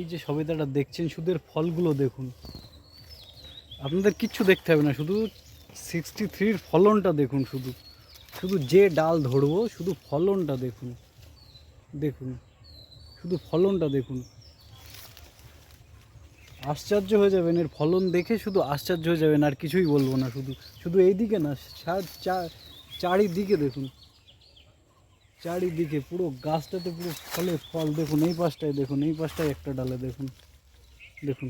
এই যে সবেদাটা দেখছেন, শুধু এর ফলগুলো দেখুন। আপনাদের কিচ্ছু দেখতে হবে না, শুধু 63-র ফলনটা দেখুন। শুধু শুধু যে ডাল ধরবো শুধু ফলনটা দেখুন। দেখুন শুধু ফলনটা দেখুন, আশ্চর্য হয়ে যাবেন। এর ফলন দেখে শুধু আশ্চর্য হয়ে যাবেন, আর কিছুই বলবো না। শুধু শুধু এইদিকে না, চারিদিকে দেখুন, চারিদিকে পুরো গাছটাতে পুরো ফলে ফল। দেখুন এই পাশটায়, দেখুন এই পাশটায় একটা ডালে দেখুন, দেখুন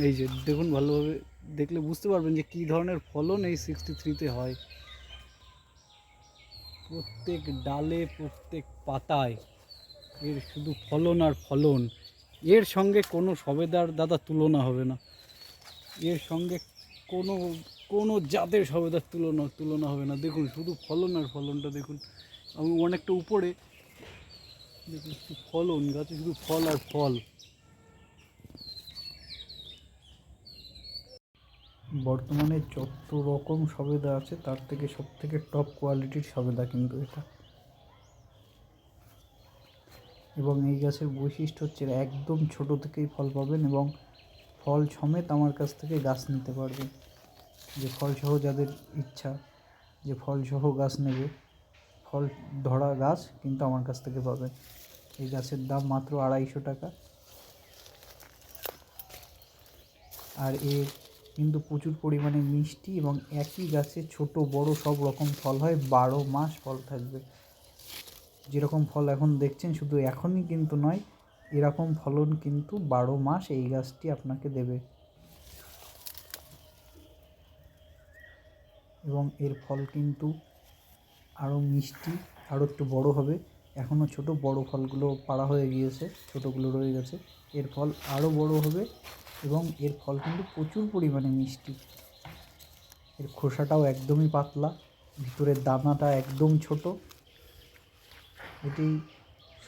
এই যে দেখুন। ভালোভাবে দেখলে বুঝতে পারবেন যে কী ধরনের ফলন এই 63-তে হয়। প্রত্যেক ডালে, প্রত্যেক পাতায় এর শুধু ফলন আর ফলন। এর সঙ্গে কোনো সবেদার দাদা তুলনা হবে না। এর সঙ্গে কোনো কোনো জাতের সবেদার তুলনা হবে না। দেখুন শুধু ফলন আর ফলনটা দেখুন। আমি অনেকটা উপরে দেখুন, শুধু ফলন, গাছে শুধু ফল আর ফল। বর্তমানে যত রকম সবেদা আছে তার থেকে সবথেকে টপ কোয়ালিটির সবেদা কিন্তু এটা। এবং এই গাছের বৈশিষ্ট্য হচ্ছে একদম ছোট থেকেই ফল পাবেন, এবং ফল সমেত আমার কাছ থেকে গাছ নিতে পারবেন। যে ফলসহ যাদের ইচ্ছা যে ফলসহ গাছ নেবে, ফল ধরা গাছ কিন্তু আমার কাছ থেকে পাবেন। এই গাছের দাম মাত্র 250 টাকা। আর এর কিন্তু প্রচুর পরিমাণে মিষ্টি, এবং একই গাছে ছোট বড় সব রকম ফল হয়, 12 মাস ফল থাকবে। যেরকম ফল এখন দেখছেন শুধু এখনই কিন্তু নয়, এরকম ফলন কিন্তু 12 মাস এই গাছটি আপনাকে দেবে। এবং এর ফল কিন্তু আরও মিষ্টি, আরও একটু বড় হবে। এখনও ছোট, বড় ফলগুলো পাড়া হয়ে গিয়েছে, ছোটোগুলো রয়ে গেছে। এর ফল আরও বড় হবে, এবং এর ফল কিন্তু প্রচুর পরিমাণে মিষ্টি। এর খোসাটাও একদমই পাতলা, ভিতরের দানাটা একদম ছোট। এটি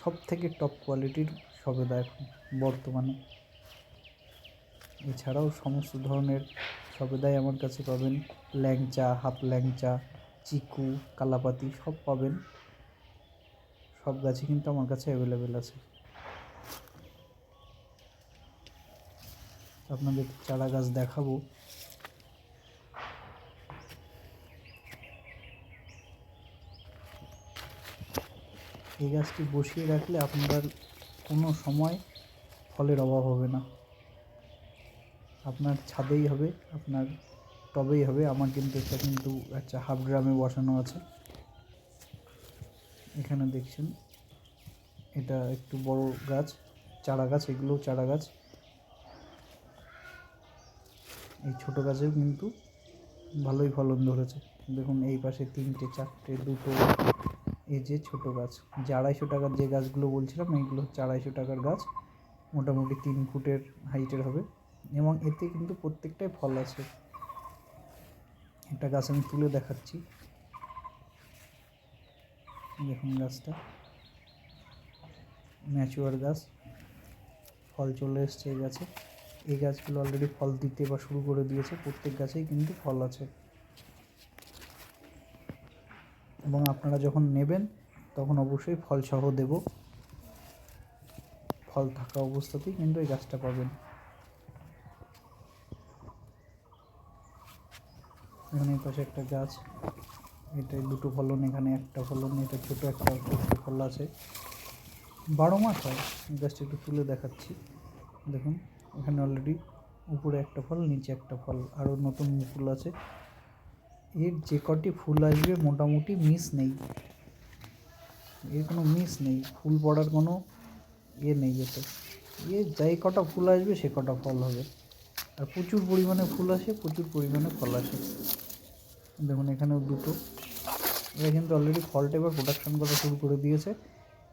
সব থেকে টপ কোয়ালিটির সবেদা এখন বর্তমানে। এছাড়াও সমস্ত ধরনের সবেদাই আমার কাছে পাবেন। ল্যাংচা, হাফ ল্যাংচা, চিকু, কালাপাতি সব পাবেন। সব গাছই কিন্তু আমার কাছে অ্যাভেলেবেল আছে। আপনাদের চারা গাছ দেখাবো। এই গাছটি বসিয়ে রাখলে আপনার কোনো সময় ফলের অভাব হবে না। আপনার ছাদেই হবে, আপনার টবেই হবে। আমার কিন্তু এটা কিন্তু একটা হাফ ড্রামে বসানো আছে। এখানে দেখছেন এটা একটু বড় গাছ, চারা গাছ, এগুলোও চারা গাছ। এই ছোটো গাছেও কিন্তু ভালোই ফলন ধরেছে। দেখুন এই পাশে 3টে 4টে 2টো। এই যে ছোটো গাছ, যে 250 টাকার যে গাছগুলো বলছিলাম, এইগুলো হচ্ছে 250 টাকার গাছ। মোটামুটি 3 ফুটের হাইটের হবে, এবং এতে কিন্তু প্রত্যেকটাই ফল আছে। একটা গাছ আমি তুলে দেখাচ্ছি, দেখুন গাছটা ম্যাচিওর গাছ, ফল চলে এসছে এই গাছে। এই গাছগুলো অলরেডি ফল দিতে বা শুরু করে দিয়েছে। প্রত্যেক গাছেই কিন্তু ফল আছে। এবং আপনারা যখন নেবেন তখন অবশ্যই ফল সহ দেব। ফল থাকা অবস্থাতেই কিন্তু এই গাছটা পাবেন। এখানে এই পাশে একটা গাছ, এটাই 2টো ফলন, এখানে একটা ফলন, এটা ছোটো একটা ফল আছে। 12 মাস হয়। এই গাছটা একটু তুলে দেখাচ্ছি, দেখুন এখানে অলরেডি উপরে একটা ফল, নিচে একটা ফল, আরও নতুন ফুল আছে। এর যে কটি ফুল আসবে মোটামুটি মিস নেই, এর কোনো মিস নেই, ফুল পড়ার কোনো নেই। এতে যাই কটা ফুল আসবে সে কটা ফল হবে। আর প্রচুর পরিমাণে ফুল আসে, প্রচুর পরিমাণে ফল আসে। দেখুন এখানেও 2টো। এরা কিন্তু অলরেডি ফলটা এবার প্রোডাকশান করা শুরু করে দিয়েছে।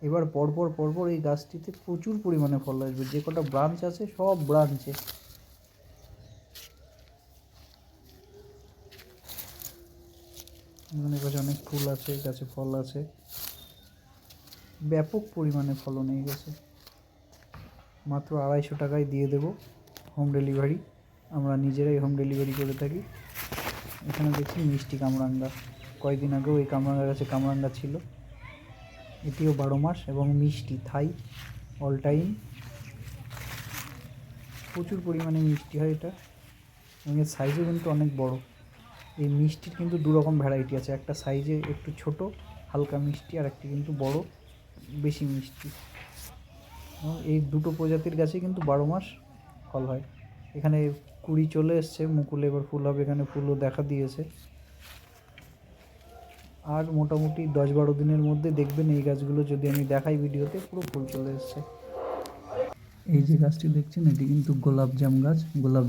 এবার পরপর এই গাছটিতে প্রচুর পরিমাণে ফল আসবে। যে কটা ব্রাঞ্চ আছে সব ব্রাঞ্চে। এখানে গাছে অনেক ফুল আছে, গাছে ফল আছে, ব্যাপক পরিমাণে ফলন এই গেছে। মাত্র 250 টাকায় দিয়ে দেব হোম ডেলিভারি। আমরা নিজেরাই হোম ডেলিভারি করে থাকি। এখানে দেখছি মিষ্টি কামরাঙ্গা, কয়েকদিন আগেও এই কামরাঙ্গা গাছে কামরাঙ্গা ছিল। এটিও 12 মাস এবং মিষ্টি থাই। অল টাইম প্রচুর পরিমাণে মিষ্টি হয় এটা, এবং এর সাইজও কিন্তু অনেক বড়। এই মিষ্টির কিন্তু দু রকম ভ্যারাইটি আছে, একটা সাইজে একটু ছোট হালকা মিষ্টি, আর একটি কিন্তু বড় বেশি মিষ্টি। এই দুটো প্রজাতির গাছে কিন্তু 12 মাস ফল হয়। এখানে কুড়ি চলে এসছে, মুকুলে এবার ফুল হবে, এখানে ফুলও দেখা দিয়েছে। আর মোটামুটি 10-12 দিনের মধ্যে দেখবেন এই গাছগুলো, যদি আমি দেখাই ভিডিওতে, পুরো ফুল চলে এসছে। এই যে গাছটি দেখছেন এটি কিন্তু গোলাপ জাম গাছ। গোলাপ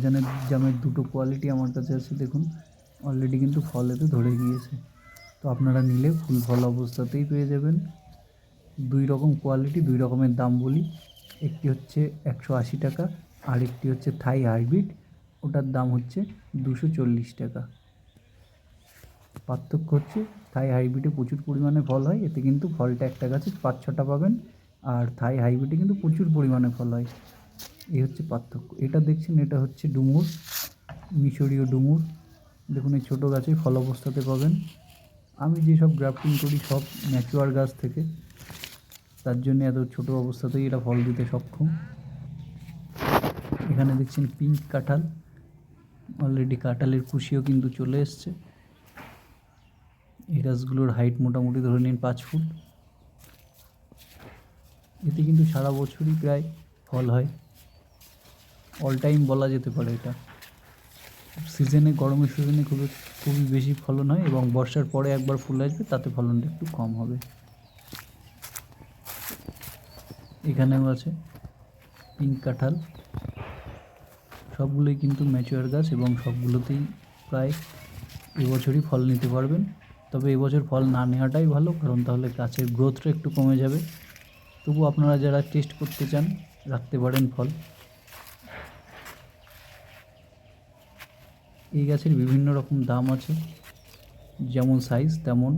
জামের দুটো কোয়ালিটি আমার কাছে আছে, দেখুন অলরেডি কিন্তু ফল এতে ধরে গিয়েছে। তো আপনারা নিলে ফুল ফল অবস্থাতেই পেয়ে যাবেন। দুই রকম কোয়ালিটি, দুই রকমের দাম বলি। একটি হচ্ছে 180 টাকা, আর একটি হচ্ছে থাই হাইব্রিড, ওটার দাম হচ্ছে 240 টাকা। পার্থক্য হচ্ছে থাই হাইব্রিডে প্রচুর পরিমাণে ফল হয়, এতে কিন্তু ফলটা একটা গাছে 5-6টা পাবেন, আর থাই হাইব্রিডে কিন্তু প্রচুর পরিমাণে ফল হয়। এই হচ্ছে পার্থক্য। এটা দেখছেন এটা হচ্ছে ডুমুর, মিশরীয় ডুমুর। দেখুন এই ছোটো গাছে ফল অবস্থাতে পাবেন। আমি যেসব গ্রাফটিং করি সব ম্যাচুয়ার গাছ থেকে, তার জন্য এত ছোটো অবস্থাতেই এটা ফল দিতে সক্ষম। এখানে দেখছেন পিঙ্ক কাঁঠাল, অলরেডি কাঁঠালের কুশিও কিন্তু চলে এসছে। এই গাছগুলোর হাইট মোটামুটি ধরে নিন 5 ফুট। এতে কিন্তু সারা বছরই প্রায় ফল হয়, অল টাইম বলা যেতে পারে। এটা সিজনে, গরমের সিজনে খুবই বেশি ফলন হয়, এবং বর্ষার পরে একবার ফুল আসবে, তাতে ফলনটা একটু কম হবে। এখানেও আছে পিঙ্ক কাঁঠাল, সবগুলোই কিন্তু ম্যাচিওর গাছ, এবং সবগুলোতেই প্রায় এবছরই ফল নিতে পারবেন। তবে এবছর ফল না নেওয়াটাই ভালো, কারণ তাহলে গাছের গ্রোথটা একটু কমে যাবে। তবু আপনারা যারা টেস্ট করতে চান রাখতে পারেন ফল। এই গাছের বিভিন্ন রকম দাম আছে, যেমন সাইজ তেমন,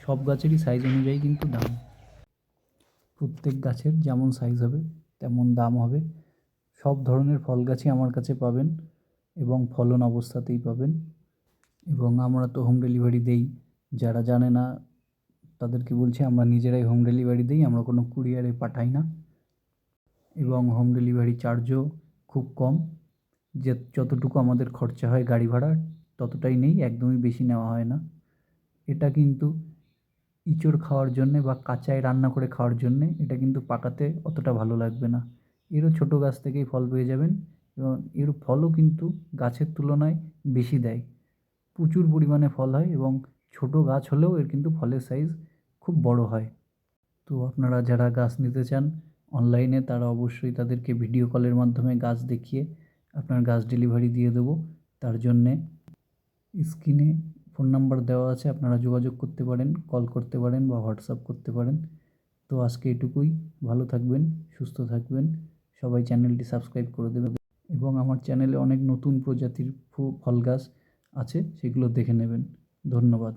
সব গাছেরই সাইজ অনুযায়ী কিন্তু দাম। প্রত্যেক গাছের যেমন সাইজ হবে তেমন দাম হবে। সব ধরনের ফল গাছই আমার কাছে পাবেন, এবং ফলন অবস্থাতেই পাবেন। এবং আমরা তো হোম ডেলিভারি দেই, যারা জানে না তাদেরকে বলছি, আমরা নিজেরাই হোম ডেলিভারি দিই, আমরা কোনো কুরিয়ারে পাঠাই না। এবং হোম ডেলিভারি চার্জও খুব কম, যে যতটুকু আমাদের খরচা হয় গাড়ি ভাড়া ততটাই নেই, একদমই বেশি নেওয়া হয় না। এটা কিন্তু ইঁচড় খাওয়ার জন্যে বা কাঁচায় রান্না করে খাওয়ার জন্যে, এটা কিন্তু পাকাতে অতটা ভালো লাগবে না। এরও ছোটো গাছ থেকেই ফল পেয়ে যাবেন, এবং এর ফলও কিন্তু গাছের তুলনায় বেশি দেয়, প্রচুর পরিমাণে ফল হয়, এবং ছোটো গাছ হলেও এর কিন্তু ফলের সাইজ খুব বড় হয়। তো আপনারা যারা গাছ নিতে চান অনলাইনে, তারা অবশ্যই তাদেরকে ভিডিও কলের মাধ্যমে গাছ দেখিয়ে আপনার গাছ ডেলিভারি দিয়ে দেবো। তার জন্যে স্ক্রিনে ফোন নাম্বার দেওয়া আছে, আপনারা যোগাযোগ করতে পারেন, কল করতে পারেন বা হোয়াটসঅ্যাপ করতে পারেন। তো আজকে এটুকুই। ভালো থাকবেন, সুস্থ থাকবেন, সবাই চ্যানেলটি সাবস্ক্রাইব করে দেবেন, এবং আমার চ্যানেলে অনেক নতুন প্রজাতির ফল গাছ আছে, সেগুলো দেখে নেবেন। ধন্যবাদ।